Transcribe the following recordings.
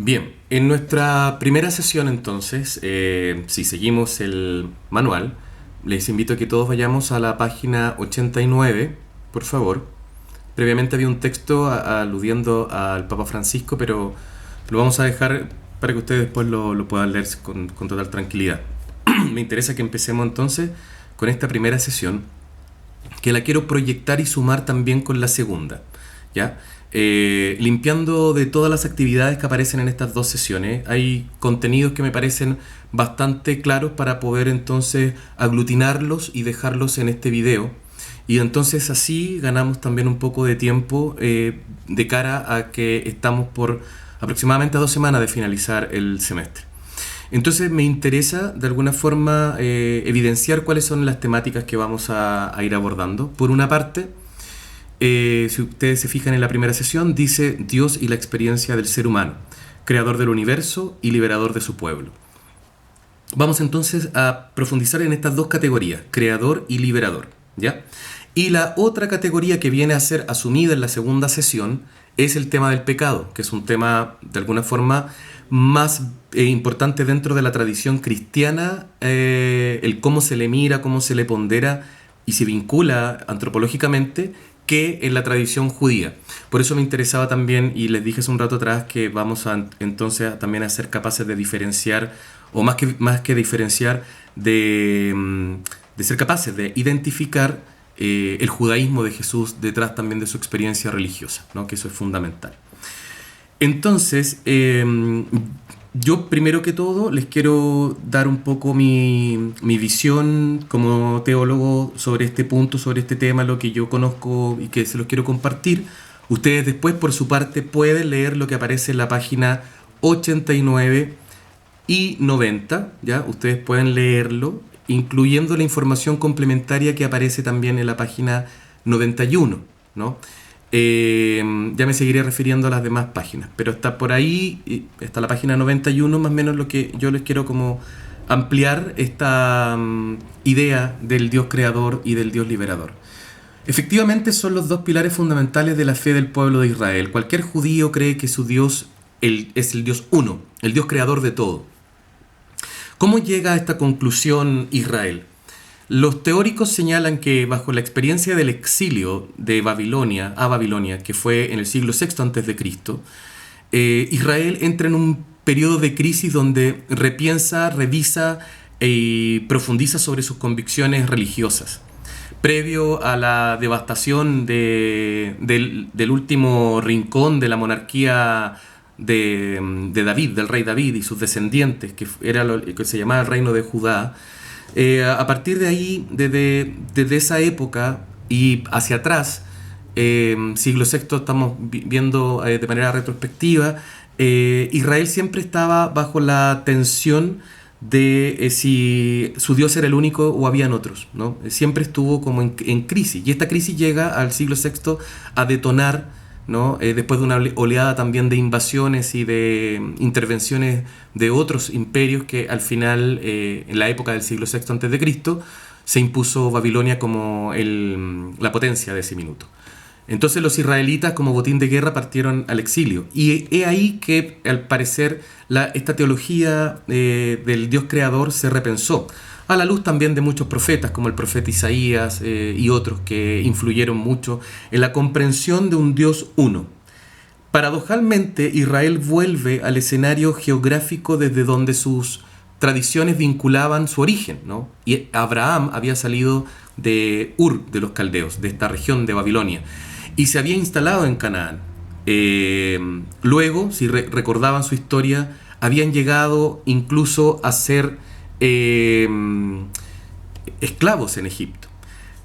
Bien, en nuestra primera sesión entonces, si seguimos el manual, les invito a que todos vayamos a la página 89, por favor. Previamente había un texto aludiendo al Papa Francisco, pero lo vamos a dejar para que ustedes después lo puedan leer con total tranquilidad. Me interesa que empecemos entonces con esta primera sesión, que la quiero proyectar y sumar también con la segunda, ¿ya? Limpiando de todas las actividades que aparecen en estas dos sesiones, hay contenidos que me parecen bastante claros para poder entonces aglutinarlos y dejarlos en este video. Y entonces así ganamos también un poco de tiempo de cara a que estamos por aproximadamente 2 semanas de finalizar el semestre. Entonces me interesa de alguna forma evidenciar cuáles son las temáticas que vamos a ir abordando. Por una parte, si ustedes se fijan en la primera sesión, dice Dios y la experiencia del ser humano, creador del universo y liberador de su pueblo. Vamos entonces a profundizar en estas dos categorías, creador y liberador, ¿ya? Y la otra categoría que viene a ser asumida en la segunda sesión es el tema del pecado, que es un tema de alguna forma más importante dentro de la tradición cristiana, el cómo se le mira, cómo se le pondera y se vincula antropológicamente, que en la tradición judía. Por eso me interesaba también, y les dije hace un rato atrás, que vamos a entonces también a ser capaces de diferenciar, o más que diferenciar, de ser capaces de identificar el judaísmo de Jesús detrás también de su experiencia religiosa, ¿no? Que eso es fundamental. Entonces, yo primero que todo les quiero dar un poco mi visión como teólogo sobre este punto, sobre este tema, lo que yo conozco y que se los quiero compartir. Ustedes después por su parte pueden leer lo que aparece en la página 89 y 90, ¿ya? Ustedes pueden leerlo, incluyendo la información complementaria que aparece también en la página 91, ¿no? Ya me seguiré refiriendo a las demás páginas, pero está por ahí, está la página 91, más o menos lo que yo les quiero como ampliar esta idea del Dios creador y del Dios liberador. Efectivamente son los dos pilares fundamentales de la fe del pueblo de Israel. Cualquier judío cree que su Dios es el Dios uno, el Dios creador de todo. ¿Cómo llega a esta conclusión Israel? Los teóricos señalan que bajo la experiencia del exilio de Babilonia a Babilonia, que fue en el siglo VI a.C., Israel entra en un periodo de crisis donde repiensa, revisa y profundiza sobre sus convicciones religiosas. Previo a la devastación del último rincón de la monarquía de David, del rey David y sus descendientes, que era lo que se llamaba el reino de Judá, a partir de ahí, desde esa época y hacia atrás, siglo VI estamos viendo de manera retrospectiva, Israel siempre estaba bajo la tensión de si su Dios era el único o habían otros, ¿no? Siempre estuvo como en crisis, y esta crisis llega al siglo VI a detonar, ¿no? Después de una oleada también de invasiones y de intervenciones de otros imperios que al final, en la época del siglo VI a.C., se impuso Babilonia como la potencia de ese minuto. Entonces los israelitas como botín de guerra partieron al exilio. Y es ahí que al parecer esta teología del Dios creador se repensó, a la luz también de muchos profetas como el profeta Isaías y otros que influyeron mucho en la comprensión de un Dios uno. Paradojalmente, Israel vuelve al escenario geográfico desde donde sus tradiciones vinculaban su origen, ¿no? Y Abraham había salido de Ur, de los caldeos, de esta región de Babilonia, y se había instalado en Canaán. Luego, si recordaban su historia, habían llegado incluso a ser esclavos en Egipto.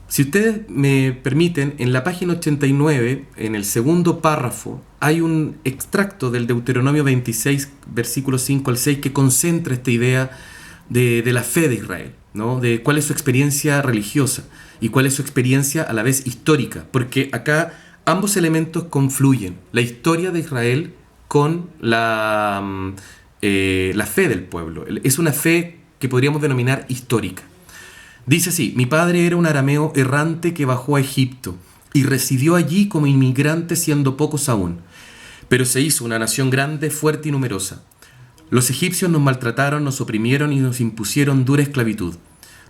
Si ustedes me permiten, en la página 89, en el segundo párrafo, hay un extracto del Deuteronomio 26, versículos 5 al 6, que concentra esta idea de la fe de Israel, ¿no? De cuál es su experiencia religiosa y cuál es su experiencia a la vez histórica, porque acá ambos elementos confluyen, la historia de Israel con la fe del pueblo. Es una fe que podríamos denominar histórica. Dice así: mi padre era un arameo errante que bajó a Egipto y residió allí como inmigrante siendo pocos aún. Pero se hizo una nación grande, fuerte y numerosa. Los egipcios nos maltrataron, nos oprimieron y nos impusieron dura esclavitud.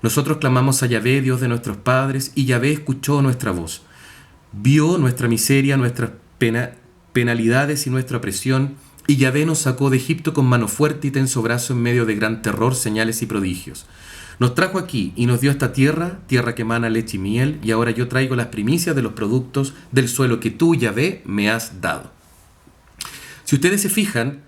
Nosotros clamamos a Yahvé, Dios de nuestros padres, y Yahvé escuchó nuestra voz. Vio nuestra miseria, nuestras penalidades y nuestra opresión, y Yahvé nos sacó de Egipto con mano fuerte y tenso brazo en medio de gran terror, señales y prodigios. Nos trajo aquí y nos dio esta tierra, tierra que emana leche y miel, y ahora yo traigo las primicias de los productos del suelo que tú, Yahvé, me has dado. Si ustedes se fijan,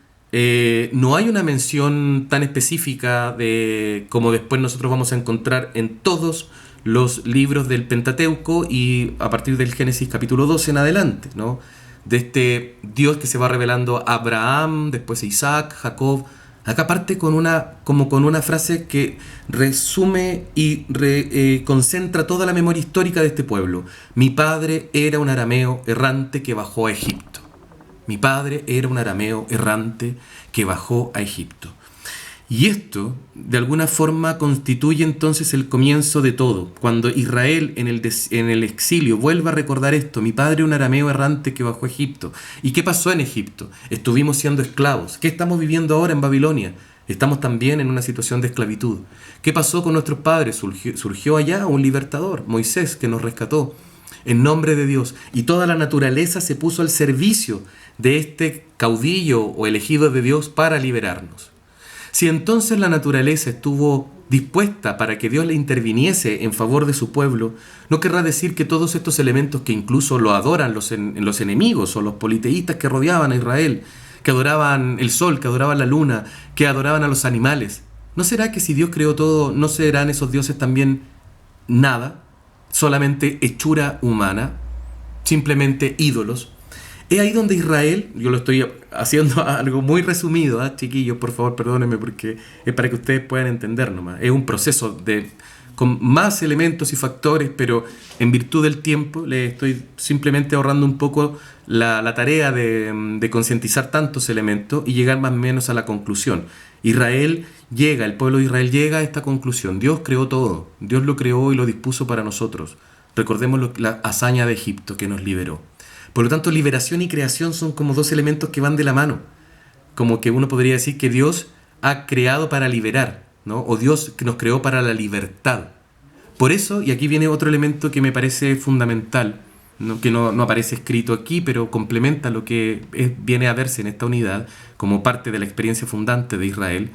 no hay una mención tan específica de como después nosotros vamos a encontrar en todos los libros del Pentateuco y a partir del Génesis capítulo 12 en adelante, ¿no? De este Dios que se va revelando a Abraham, después a Isaac, Jacob. Acá parte con una frase que resume y concentra toda la memoria histórica de este pueblo. Mi padre era un arameo errante que bajó a Egipto. Mi padre era un arameo errante que bajó a Egipto. Y esto, de alguna forma, constituye entonces el comienzo de todo. Cuando Israel en el exilio vuelva a recordar esto, mi padre un arameo errante que bajó a Egipto. ¿Y qué pasó en Egipto? Estuvimos siendo esclavos. ¿Qué estamos viviendo ahora en Babilonia? Estamos también en una situación de esclavitud. ¿Qué pasó con nuestros padres? Surgió allá un libertador, Moisés, que nos rescató en nombre de Dios. Y toda la naturaleza se puso al servicio de este caudillo o elegido de Dios para liberarnos. Si entonces la naturaleza estuvo dispuesta para que Dios le interviniese en favor de su pueblo, no querrá decir que todos estos elementos que incluso lo adoran los enemigos o los politeístas que rodeaban a Israel, que adoraban el sol, que adoraban la luna, que adoraban a los animales, ¿no será que si Dios creó todo, no serán esos dioses también nada, solamente hechura humana, simplemente ídolos? Es ahí donde Israel, yo lo estoy haciendo algo muy resumido, chiquillos, por favor, perdónenme porque es para que ustedes puedan entender nomás. Es un proceso con más elementos y factores, pero en virtud del tiempo les estoy simplemente ahorrando un poco la tarea de concientizar tantos elementos y llegar más o menos a la conclusión. El pueblo de Israel llega a esta conclusión. Dios creó todo, Dios lo creó y lo dispuso para nosotros. Recordemos la hazaña de Egipto que nos liberó. Por lo tanto, liberación y creación son como dos elementos que van de la mano. Como que uno podría decir que Dios ha creado para liberar, ¿no? O Dios que nos creó para la libertad. Por eso, y aquí viene otro elemento que me parece fundamental, ¿no? Que no aparece escrito aquí, pero complementa lo que viene a verse en esta unidad como parte de la experiencia fundante de Israel.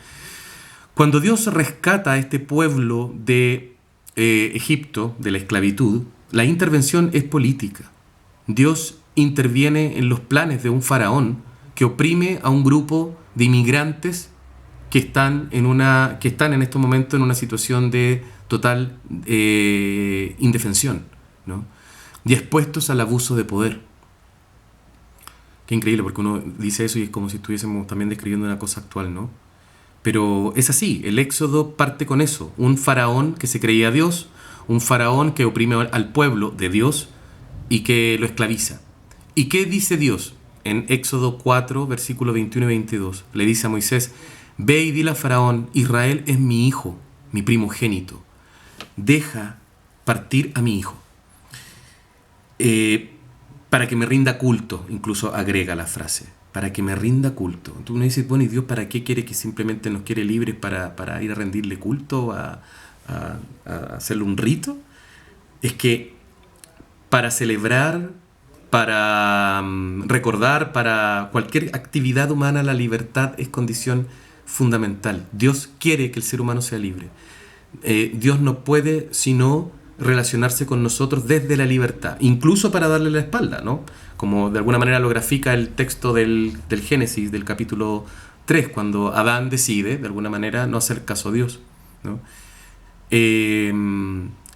Cuando Dios rescata a este pueblo de Egipto, de la esclavitud, la intervención es política. Dios interviene en los planes de un faraón que oprime a un grupo de inmigrantes que están en estos momentos en una situación de total indefensión, ¿no? Y expuestos al abuso de poder. Qué increíble, porque uno dice eso y es como si estuviésemos también describiendo una cosa actual, ¿no? Pero es así, el Éxodo parte con eso, un faraón que se creía Dios, un faraón que oprime al pueblo de Dios y que lo esclaviza. ¿Y qué dice Dios? En Éxodo 4, versículos 21 y 22, le dice a Moisés: ve y dile a Faraón, Israel es mi hijo, mi primogénito. Deja partir a mi hijo. Para que me rinda culto, incluso agrega la frase, para que me rinda culto. Tú me dices, bueno, ¿y Dios para qué quiere que simplemente nos quiere libres para ir a rendirle culto, a hacerle un rito? Es que para celebrar, para recordar, para cualquier actividad humana, la libertad es condición fundamental. Dios quiere que el ser humano sea libre. Dios no puede sino relacionarse con nosotros desde la libertad, incluso para darle la espalda, ¿no? Como de alguna manera lo grafica el texto del Génesis, del capítulo 3, cuando Adán decide, de alguna manera, no hacer caso a Dios, ¿no?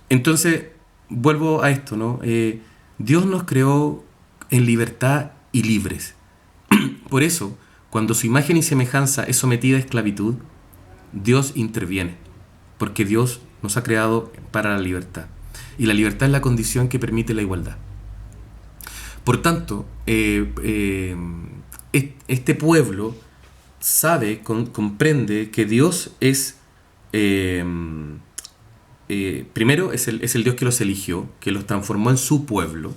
Entonces, vuelvo a esto, ¿no? Dios nos creó en libertad y libres. Por eso, cuando su imagen y semejanza es sometida a esclavitud, Dios interviene, porque Dios nos ha creado para la libertad. Y la libertad es la condición que permite la igualdad. Por tanto, este pueblo sabe, comprende que Dios es, primero, es el Dios que los eligió, que los transformó en su pueblo,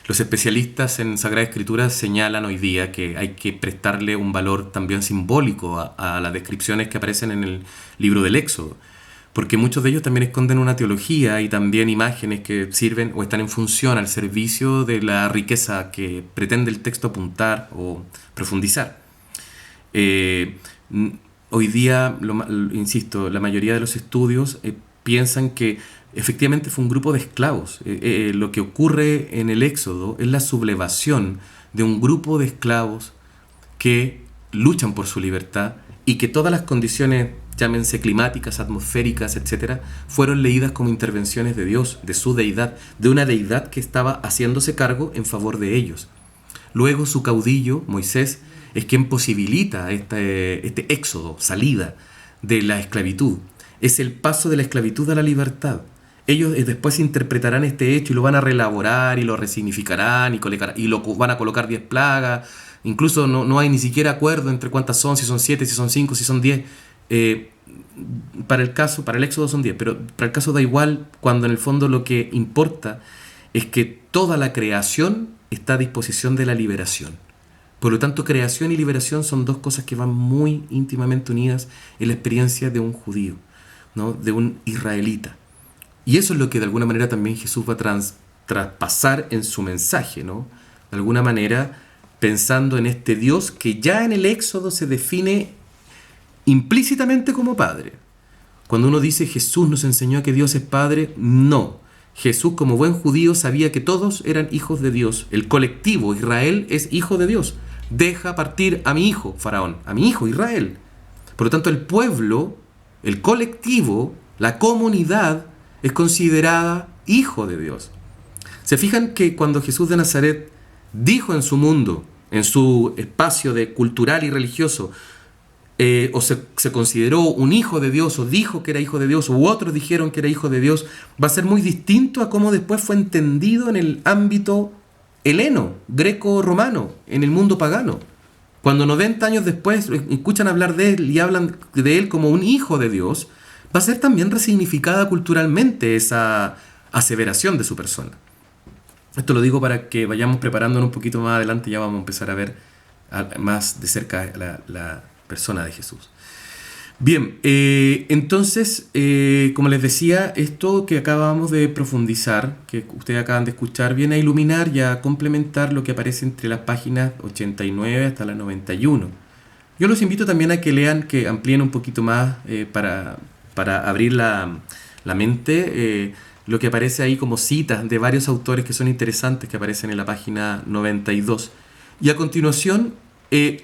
Los especialistas en Sagrada Escritura señalan hoy día que hay que prestarle un valor también simbólico a las descripciones que aparecen en el libro del Éxodo, porque muchos de ellos también esconden una teología y también imágenes que sirven o están en función al servicio de la riqueza que pretende el texto apuntar o profundizar. Hoy día, insisto, la mayoría de los estudios piensan que efectivamente fue un grupo de esclavos. Lo que ocurre en el Éxodo es la sublevación de un grupo de esclavos que luchan por su libertad y que todas las condiciones, llámense climáticas, atmosféricas, etcétera, fueron leídas como intervenciones de Dios, de su deidad, de una deidad que estaba haciéndose cargo en favor de ellos. Luego su caudillo, Moisés, es quien posibilita este éxodo, salida de la esclavitud. Es el paso de la esclavitud a la libertad. Ellos después interpretarán este hecho y lo van a reelaborar y lo resignificarán y lo van a colocar 10 plagas. Incluso no hay ni siquiera acuerdo entre cuántas son, si son 7, si son 5, si son 10. Para el Éxodo son 10, pero para el caso da igual, cuando en el fondo lo que importa es que toda la creación está a disposición de la liberación. Por lo tanto, creación y liberación son dos cosas que van muy íntimamente unidas en la experiencia de un judío, ¿no? De un israelita. Y eso es lo que de alguna manera también Jesús va a traspasar en su mensaje, ¿no? De alguna manera pensando en este Dios que ya en el Éxodo se define implícitamente como Padre. Cuando uno dice Jesús nos enseñó que Dios es Padre, no. Jesús, como buen judío, sabía que todos eran hijos de Dios. El colectivo Israel es hijo de Dios. Deja partir a mi hijo, Faraón, a mi hijo Israel. Por lo tanto, el pueblo, el colectivo, la comunidad es considerada hijo de Dios. ¿Se fijan que cuando Jesús de Nazaret dijo en su mundo, en su espacio cultural y religioso, o se consideró un hijo de Dios, o dijo que era hijo de Dios, u otros dijeron que era hijo de Dios, va a ser muy distinto a cómo después fue entendido en el ámbito heleno, greco-romano, en el mundo pagano? Cuando 90 años después escuchan hablar de él y hablan de él como un hijo de Dios, va a ser también resignificada culturalmente esa aseveración de su persona. Esto lo digo para que vayamos preparándonos un poquito más adelante, ya vamos a empezar a ver más de cerca la persona de Jesús. Bien, entonces, como les decía, esto que acabamos de profundizar, que ustedes acaban de escuchar, viene a iluminar y a complementar lo que aparece entre las páginas 89 hasta la 91. Yo los invito también a que lean, que amplíen un poquito más para abrir la mente, lo que aparece ahí como citas de varios autores que son interesantes, que aparecen en la página 92. Y a continuación,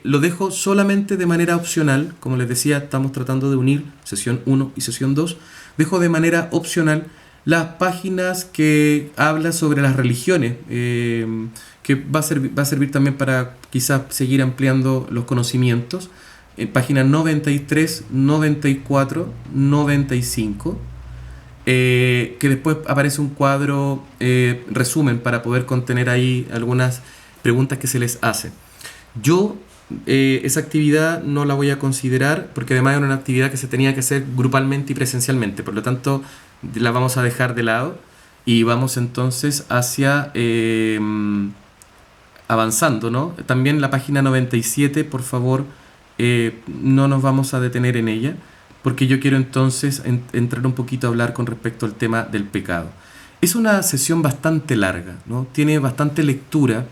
lo dejo solamente de manera opcional. Como les decía, estamos tratando de unir sesión 1 y sesión 2. Dejo de manera opcional las páginas que habla sobre las religiones, que va a servir también para quizás seguir ampliando los conocimientos. En páginas 93, 94, 95, que después aparece un cuadro resumen para poder contener ahí algunas preguntas que se les hacen. Yo esa actividad no la voy a considerar porque además era una actividad que se tenía que hacer grupalmente y presencialmente, por lo tanto la vamos a dejar de lado y vamos entonces hacia avanzando, ¿no? También la página 97, por favor, no nos vamos a detener en ella porque yo quiero entonces entrar un poquito a hablar con respecto al tema del pecado. Es una sesión bastante larga, ¿no? Tiene bastante lectura.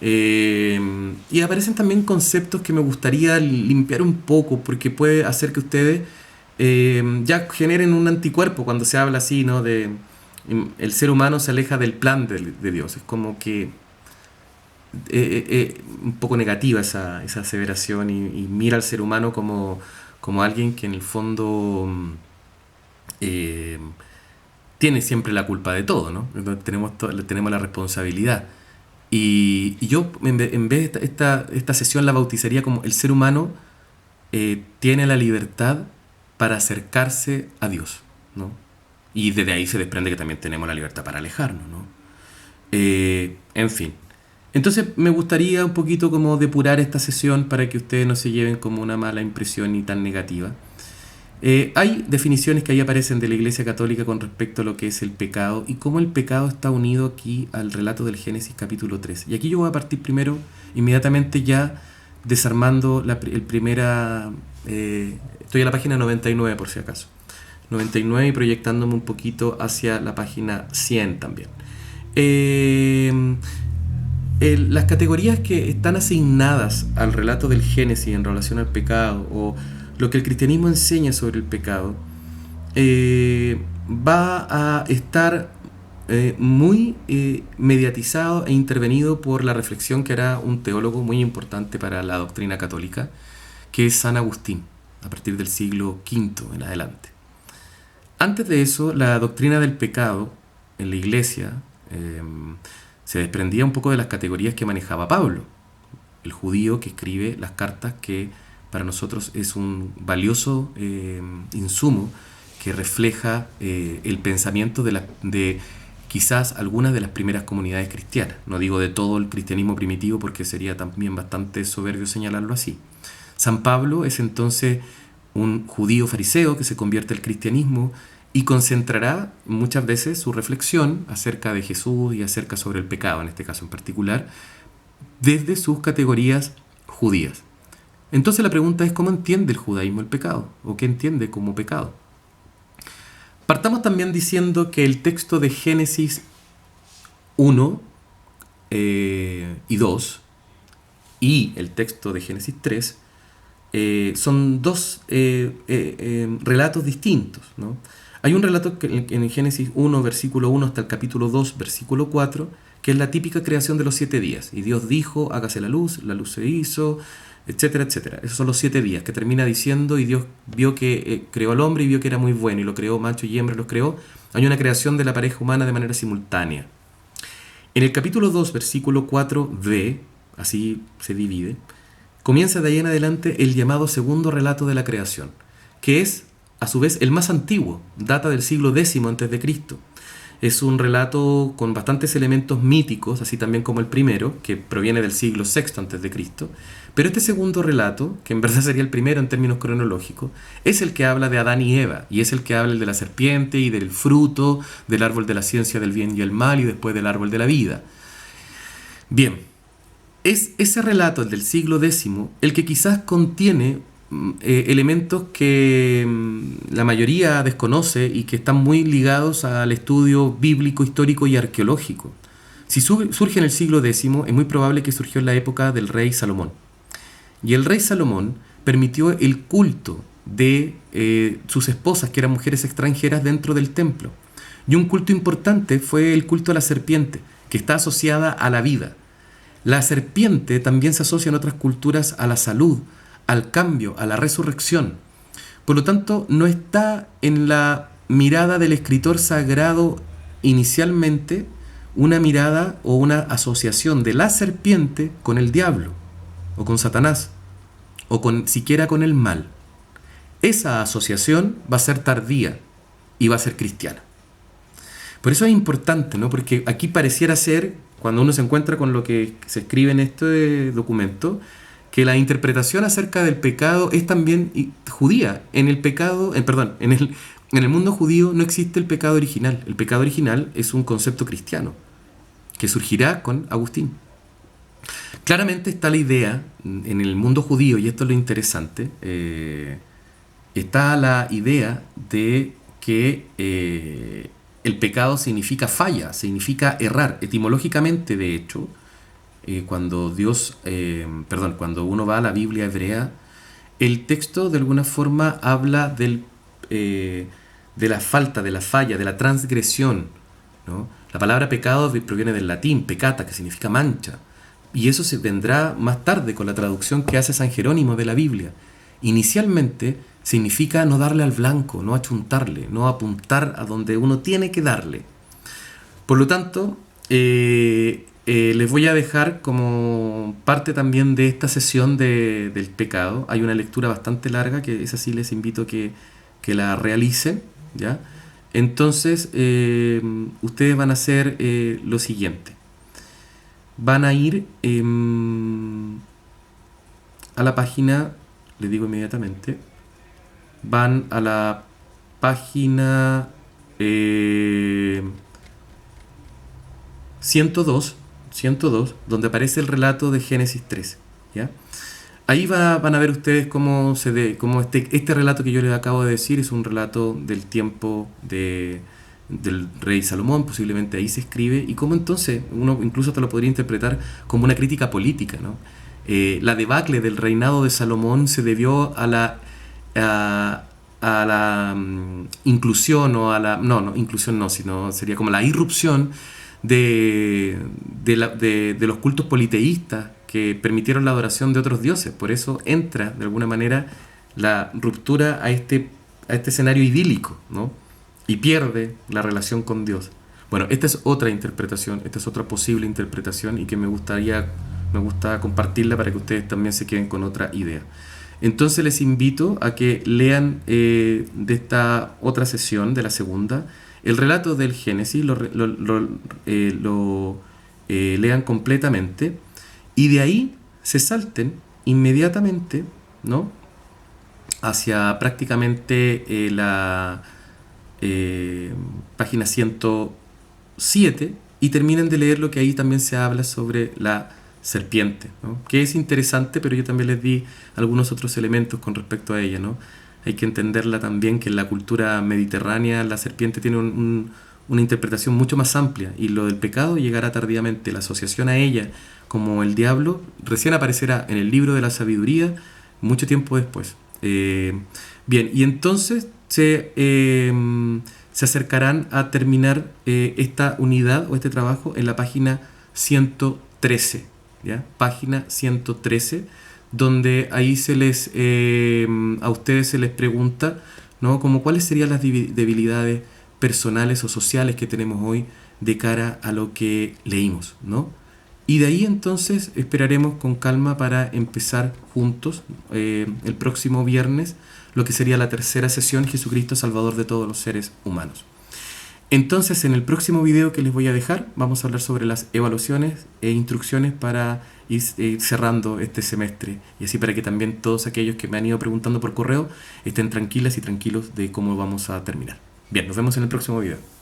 Y aparecen también conceptos que me gustaría limpiar un poco porque puede hacer que ustedes ya generen un anticuerpo cuando se habla así, ¿no? De el ser humano se aleja del plan de Dios. Es como que un poco negativa esa aseveración y mira al ser humano como alguien que en el fondo tiene siempre la culpa de todo, ¿no? Entonces tenemos la responsabilidad. Y yo, en vez de esta sesión, la bautizaría como el ser humano tiene la libertad para acercarse a Dios, ¿no? Y desde ahí se desprende que también tenemos la libertad para alejarnos, ¿no? En fin. Entonces me gustaría un poquito como depurar esta sesión para que ustedes no se lleven como una mala impresión ni tan negativa. Hay definiciones que ahí aparecen de la Iglesia Católica con respecto a lo que es el pecado y cómo el pecado está unido aquí al relato del Génesis capítulo 3. Y aquí yo voy a partir primero, inmediatamente ya desarmando el primera... estoy a la página 99 por si acaso. 99 y proyectándome un poquito hacia la página 100 también. Las categorías que están asignadas al relato del Génesis en relación al pecado o lo que el cristianismo enseña sobre el pecado va a estar muy mediatizado e intervenido por la reflexión que hará un teólogo muy importante para la doctrina católica, que es San Agustín, a partir del siglo V en adelante. Antes de eso, la doctrina del pecado en la Iglesia se desprendía un poco de las categorías que manejaba Pablo, el judío que escribe las cartas que para nosotros es un valioso insumo que refleja el pensamiento de quizás algunas de las primeras comunidades cristianas. No digo de todo el cristianismo primitivo porque sería también bastante soberbio señalarlo así. San Pablo es entonces un judío fariseo que se convierte al cristianismo y concentrará muchas veces su reflexión acerca de Jesús y acerca sobre el pecado, en este caso en particular, desde sus categorías judías. Entonces la pregunta es ¿cómo entiende el judaísmo el pecado? ¿O qué entiende como pecado? Partamos también diciendo que el texto de Génesis 1 y 2 y el texto de Génesis 3 son dos relatos distintos, ¿no? Hay un relato en Génesis 1, versículo 1 hasta el capítulo 2, versículo 4, que es la típica creación de los 7 días. Y Dios dijo, hágase la luz se hizo, etcétera, etcétera. Esos son los 7 días, que termina diciendo, y Dios vio que creó al hombre y vio que era muy bueno, y lo creó, macho y hembra los creó. Hay una creación de la pareja humana de manera simultánea. En el capítulo 2, versículo 4b, así se divide, comienza de ahí en adelante el llamado segundo relato de la creación, que es, a su vez, el más antiguo, data del siglo X a.C. Es un relato con bastantes elementos míticos, así también como el primero, que proviene del siglo VI a.C. Pero este segundo relato, que en verdad sería el primero en términos cronológicos, es el que habla de Adán y Eva, y es el que habla de la serpiente y del fruto, del árbol de la ciencia del bien y el mal, y después del árbol de la vida. Bien, es ese relato, el del siglo X, el que quizás contiene elementos que la mayoría desconoce y que están muy ligados al estudio bíblico, histórico y arqueológico. Si surge en el siglo X, es muy probable que surgió en la época del rey Salomón. Y el rey Salomón permitió el culto de sus esposas, que eran mujeres extranjeras, dentro del templo. Y un culto importante fue el culto a la serpiente, que está asociada a la vida. La serpiente también se asocia en otras culturas a la salud, al cambio, a la resurrección. Por lo tanto, no está en la mirada del escritor sagrado inicialmente una mirada o una asociación de la serpiente con el diablo, o con Satanás, o siquiera con el mal. Esa asociación va a ser tardía y va a ser cristiana. Por eso es importante, ¿no? Porque aquí pareciera ser, cuando uno se encuentra con lo que se escribe en este documento, que la interpretación acerca del pecado es también judía. En el mundo judío no existe el pecado original. El pecado original es un concepto cristiano que surgirá con Agustín. Claramente está la idea en el mundo judío, y esto es lo interesante, está la idea de que el pecado significa falla, significa errar. Etimológicamente, de hecho, cuando uno va a la Biblia hebrea, el texto de alguna forma habla de la falta, de la falla, de la transgresión, ¿no? La palabra pecado proviene del latín, peccata, que significa mancha. Y eso se vendrá más tarde con la traducción que hace San Jerónimo de la Biblia. Inicialmente significa no darle al blanco, no achuntarle, no apuntar a donde uno tiene que darle. Por lo tanto, les voy a dejar como parte también de esta sesión del pecado. Hay una lectura bastante larga que esa sí les invito que la realicen, ¿ya? Entonces, ustedes van a hacer lo siguiente. Van a ir a la página, les digo inmediatamente, van a la página 102, 102, donde aparece el relato de Génesis 13, ¿ya? Ahí van a ver ustedes cómo este relato que yo les acabo de decir es un relato del tiempo del rey Salomón, posiblemente ahí se escribe, y cómo entonces uno incluso te lo podría interpretar como una crítica política, ¿no? La debacle del reinado de Salomón se debió a, a la inclusión o a la... No, no, inclusión no, sino sería como la irrupción de los cultos politeístas que permitieron la adoración de otros dioses. Por eso entra, de alguna manera, la ruptura a este escenario idílico, ¿no? Y pierde la relación con Dios. Bueno, esta es otra interpretación, esta es otra posible interpretación y que me gusta compartirla para que ustedes también se queden con otra idea. Entonces les invito a que lean de esta otra sesión, de la segunda, el relato del Génesis, lean completamente y de ahí se salten inmediatamente, ¿no?, hacia prácticamente la página 107 y terminen de leer lo que ahí también se habla sobre la serpiente, ¿no?, que es interesante, pero yo también les di algunos otros elementos con respecto a ella, ¿no? Hay que entenderla también que en la cultura mediterránea la serpiente tiene una interpretación mucho más amplia y lo del pecado llegará tardíamente. La asociación a ella como el diablo recién aparecerá en el libro de la sabiduría mucho tiempo después. Bien, y entonces se acercarán a terminar esta unidad o este trabajo en la página 113, ¿ya? Página 113, donde ahí a ustedes se les pregunta, ¿no?, como cuáles serían las debilidades personales o sociales que tenemos hoy de cara a lo que leímos, ¿no? Y de ahí entonces esperaremos con calma para empezar juntos el próximo viernes lo que sería la tercera sesión, Jesucristo Salvador de todos los seres humanos. Entonces, en el próximo video que les voy a dejar, vamos a hablar sobre las evaluaciones e instrucciones para ir cerrando este semestre. Y así para que también todos aquellos que me han ido preguntando por correo estén tranquilas y tranquilos de cómo vamos a terminar. Bien, nos vemos en el próximo video.